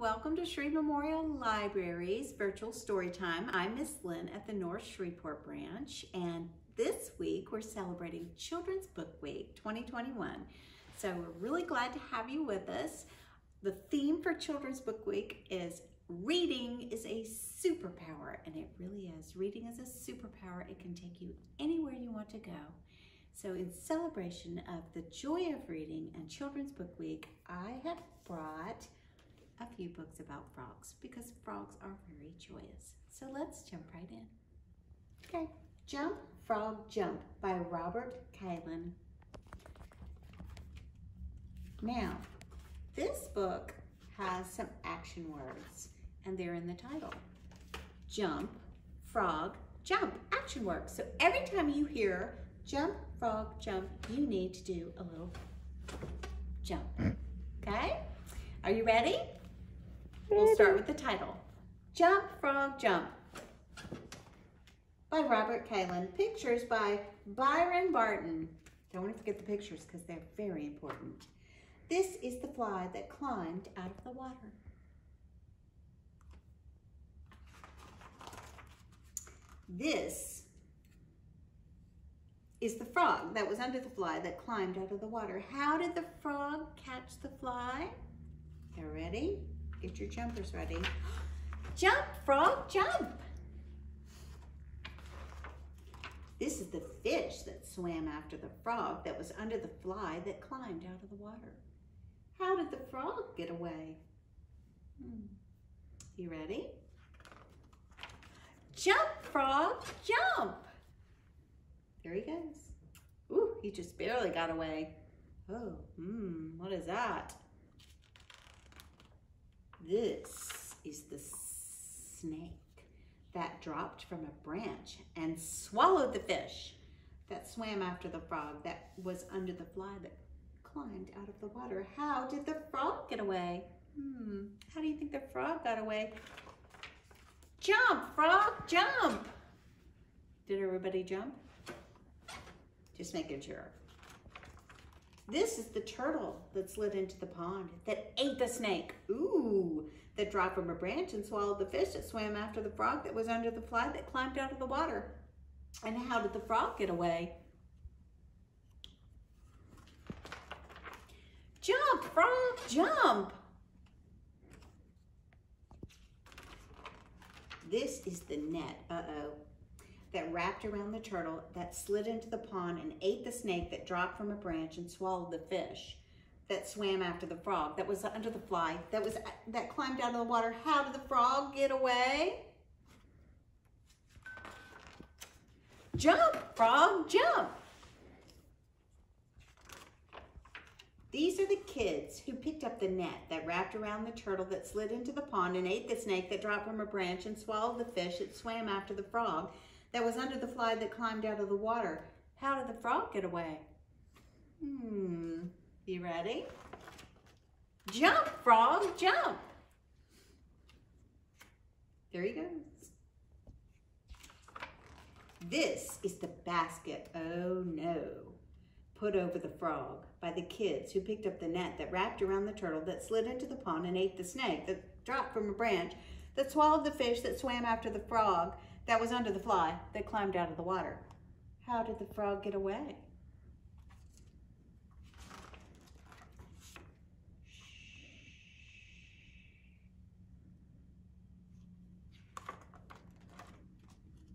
welcome to Shreve Memorial Library's virtual story time. I'm Miss Lynn at the North Shreveport branch, and this week we're celebrating Children's Book Week 2021. So we're really glad to have you with us. The theme for Children's Book Week is reading is a superpower, and it really is. Reading is a superpower. It can take you anywhere you want to go. So in celebration of the joy of reading and Children's Book Week, I have brought a few books about frogs because frogs are very joyous. So let's jump right in. Okay, Jump, Frog, Jump by Robert Kailin. Now, this book has some action words and they're in the title. Jump, Frog, Jump, action words. So every time you hear jump, frog, jump, you need to do a little jump, okay? Are you ready? We'll start with the title. Jump, Frog, Jump by Robert Kailin. Pictures by Byron Barton. Don't want to forget the pictures because they're very important. This is the fly that climbed out of the water. This is the frog that was under the fly that climbed out of the water. How did the frog catch the fly? You ready? Get your jumpers ready. Jump, frog, jump. This is the fish that swam after the frog that was under the fly that climbed out of the water. How did the frog get away? You ready? Jump, frog, jump. There he goes. Ooh, he just barely got away. Oh, what is that? This is the snake that dropped from a branch and swallowed the fish that swam after the frog that was under the fly that climbed out of the water. How did the frog get away? How do you think the frog got away? Jump, frog, jump. Did everybody jump? Just making sure. This is the turtle that slid into the pond that ate the snake. Ooh, that dropped from a branch and swallowed the fish that swam after the frog that was under the fly that climbed out of the water. And how did the frog get away? Jump, frog, jump. This is the net, that wrapped around the turtle that slid into the pond and ate the snake that dropped from a branch and swallowed the fish that swam after the frog that was under the fly that climbed out of the water. How did the frog get away? Jump, frog, jump. These are the kids who picked up the net that wrapped around the turtle that slid into the pond and ate the snake that dropped from a branch and swallowed the fish that swam after the frog that was under the fly that climbed out of the water. How did the frog get away? You ready? Jump, frog, jump. There he goes. This is the basket, oh no, put over the frog by the kids who picked up the net that wrapped around the turtle that slid into the pond and ate the snake that dropped from a branch that swallowed the fish that swam after the frog that was under the fly that climbed out of the water. How did the frog get away?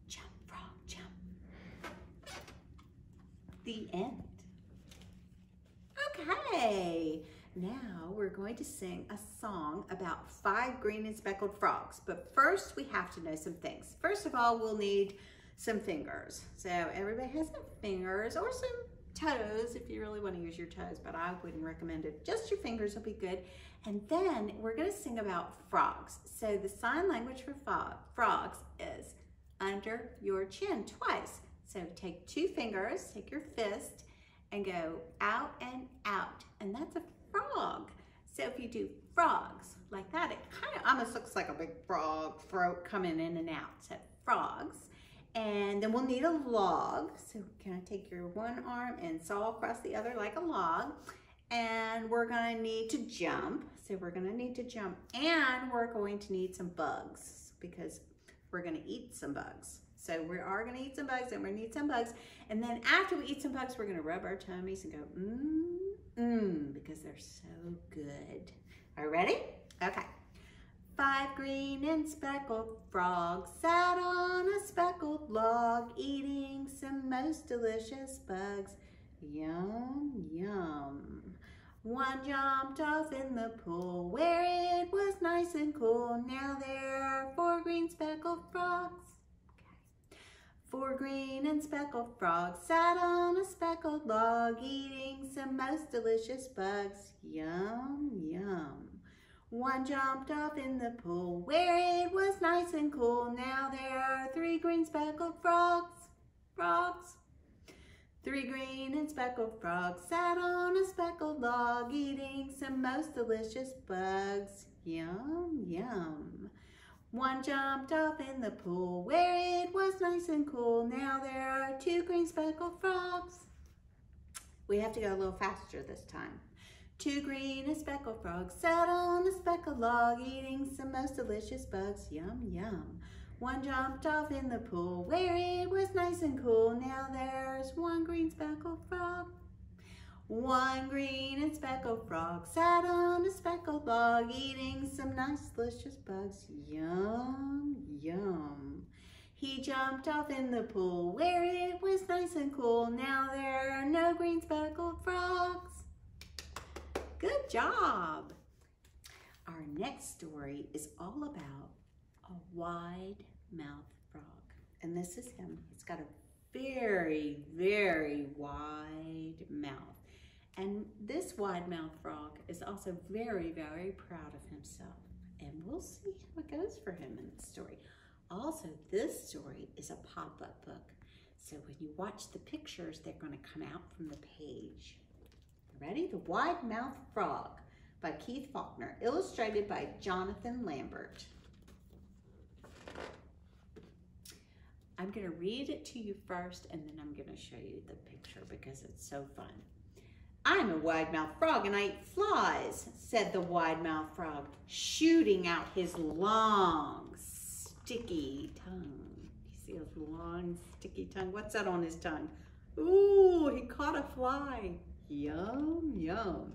Jump, frog, jump. The end. Okay, now we're going to sing a song about 5 green and speckled frogs. But first we have to know some things. First of all, we'll need some fingers. So everybody has some fingers or some toes if you really want to use your toes, but I wouldn't recommend it. Just your fingers will be good. And then we're going to sing about frogs. So the sign language for frogs is under your chin twice. So take 2 fingers, take your fist, and go out and out, and that's a frog. So if you do frogs like that, it kind of almost looks like a big frog throat coming in and out. So frogs. And then we'll need a log. So kind of take your one arm and saw across the other like a log. And we're gonna need to jump. So we're gonna need to jump, and we're going to need some bugs because we're gonna eat some bugs. So we are gonna eat some bugs, and we're gonna eat some bugs. And then after we eat some bugs, we're gonna rub our tummies and go, because they're so good. Are you ready? Okay. 5 green and speckled frogs sat on a speckled log, eating some most delicious bugs. Yum, yum. One jumped off in the pool where it was nice and cool. Now there are 4 green speckled frogs. Okay. 4 green and speckled frogs sat on a speckled log, eating some most delicious bugs. Yum, yum. One jumped off in the pool where it was nice and cool. Now there are 3 green speckled frogs. Frogs. 3 green and speckled frogs sat on a speckled log, eating some most delicious bugs. Yum, yum. One jumped off in the pool where it was nice and cool. Now there are 2 green speckled frogs. We have to go a little faster this time. 2 green and speckled frogs sat on a speckled log, eating some most delicious bugs. Yum, yum. One jumped off in the pool where it was nice and cool. Now there's 1 green speckled frog. 1 green and speckled frog sat on a speckled log, eating some nice delicious bugs. Yum, yum. He jumped off in the pool where it was nice and cool. Now there are no green speckled frogs. Good job. Our next story is all about a wide-mouthed frog. And this is him. He's got a very, very wide mouth. And this wide-mouthed frog is also very, very proud of himself. And we'll see how it goes for him in the story. Also, this story is a pop-up book. So when you watch the pictures, they're going to come out from the page. Ready? The Wide-Mouthed Frog by Keith Faulkner, illustrated by Jonathan Lambert. I'm going to read it to you first, and then I'm going to show you the picture because it's so fun. I'm a wide-mouthed frog and I eat flies, said the wide-mouthed frog, shooting out his long, sticky tongue. You see his long, sticky tongue? What's that on his tongue? Ooh, he caught a fly. Yum, yum.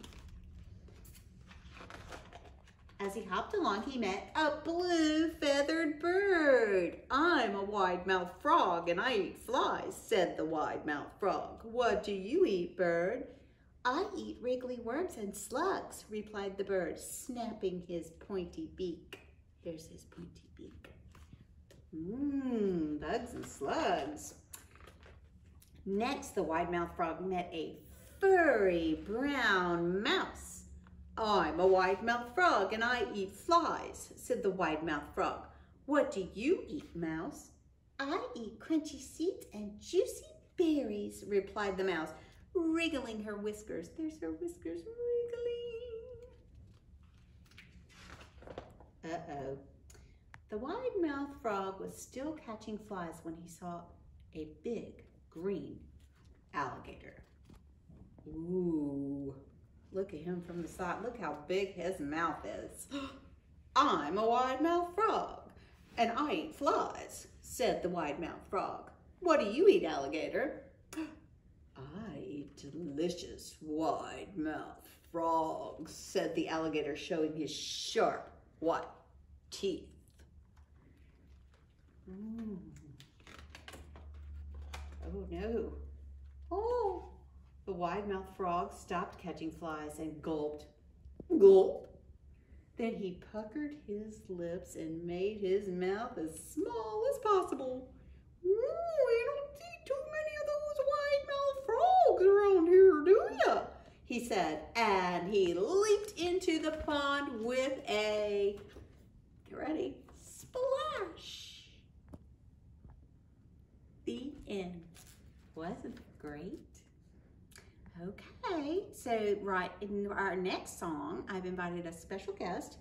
As he hopped along, he met a blue feathered bird. I'm a wide-mouthed frog and I eat flies, said the wide-mouthed frog. What do you eat, bird? I eat wriggly worms and slugs, replied the bird, snapping his pointy beak. Here's his pointy beak. Bugs and slugs. Next, the wide-mouthed frog met a furry brown mouse. I'm a wide-mouthed frog and I eat flies, said the wide-mouthed frog. What do you eat, mouse? I eat crunchy seeds and juicy berries, replied the mouse, wriggling her whiskers. There's her whiskers wriggling. Uh-oh. The wide-mouthed frog was still catching flies when he saw a big green alligator. Ooh, look at him from the side. Look how big his mouth is. I'm a wide-mouthed frog and I eat flies, said the wide-mouthed frog. What do you eat, alligator? I eat delicious wide-mouthed frogs, said the alligator, showing his sharp white teeth. Oh no. Oh. The wide-mouthed frog stopped catching flies and gulped. Gulp. Then he puckered his lips and made his mouth as small as possible. Ooh, you don't see too many of those wide-mouthed frogs around here, do ya? He said, and he leaped into the pond with a, get ready, splash. The end. Wasn't it great? Okay, so right in our next song, I've invited a special guest.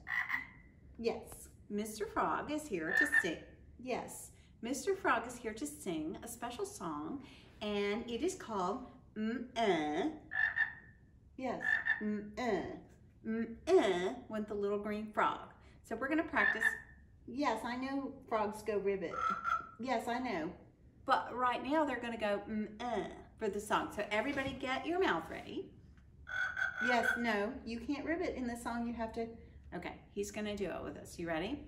Yes, Mr. Frog is here to sing. Yes, Mr. Frog is here to sing a special song, and it is called Yes. went the little green frog. So we're gonna practice. Yes, I know frogs go ribbit. Yes, I know. But right now they're gonna go for the song. So everybody get your mouth ready. Yes, no, you can't ribbit in the song. You have to, okay, he's gonna do it with us. You ready?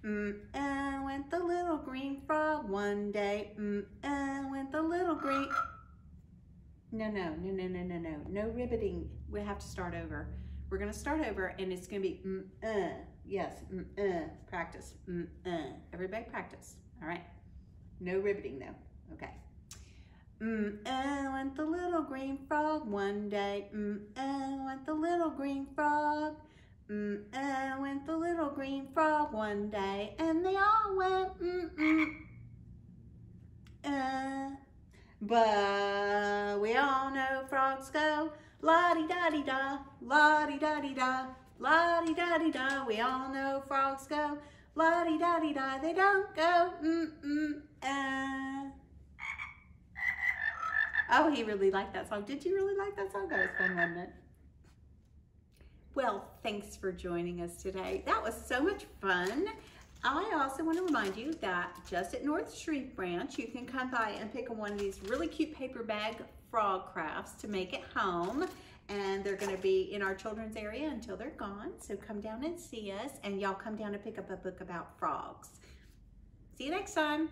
Went the little green frog one day. Went the little green. No ribbiting. We have to start over. We're gonna start over and it's gonna be yes, practice. Everybody practice. All right. No ribbiting though. Okay. Went the little green frog one day. Went the little green frog. Went the little green frog one day, and they all went But we all know frogs go la-di-da-di-da, la-di-da-di-da, la-di-da-di-da. We all know frogs go la-di-da-di-da. They don't go Oh, he really liked that song. Did you really like that song? That was fun, wasn't it? Well, thanks for joining us today. That was so much fun. I also want to remind you that just at North Shreve Branch, you can come by and pick up one of these really cute paper bag frog crafts to make at home. And they're going to be in our children's area until they're gone. So come down and see us, and y'all come down and pick up a book about frogs. See you next time.